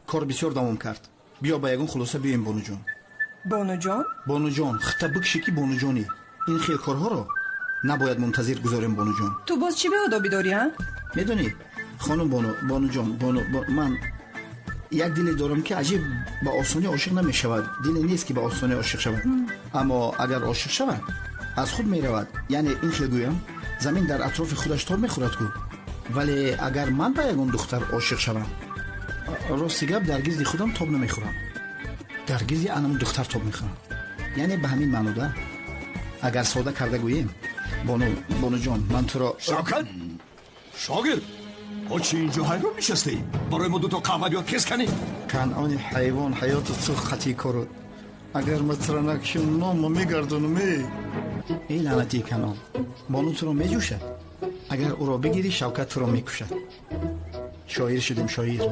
کار بسیار دوام کرد. بیا با یگان خلاصه بیایم بانو جان. بانو جان؟ بانو جان خطا بکشی که بانو جانی. این خیلی کارها رو نباید منتظر گذاریم بانو جان. تو باز چی به آدابی داری ها؟ میدونی خانم بانو جان من یک دلی دارم که عجیب با آسانی عاشق نمیشود. دلی نیست که با آسانی عاشق شود. اما اگر عاشق شود از خود میرود. یعنی این خیلی گویم زمین در اطراف خودش تاب میخورد کو. ولی اگر من با یگان دختر عاشق شوم راستی گپ درگیز دی خودم تاب نمیخورم. درگیز انم دختر تاب میخورم. یعنی به همین معنی ده. اگر ساده کرده گوییم بانو جان من تو را شوکت شاگرد چی اینجا حیران نشستی؟ برای ما دوتا قهوه بیاد کس کنی؟ کنعان حیوان حیات تو خطی کرد. اگر مترنک شون نام میگردونمی ای لعنتی کنعان بانو تو را میجوشد. اگر او را بگیری شوکت تو را میکشد. شاعر شدیم شاعر.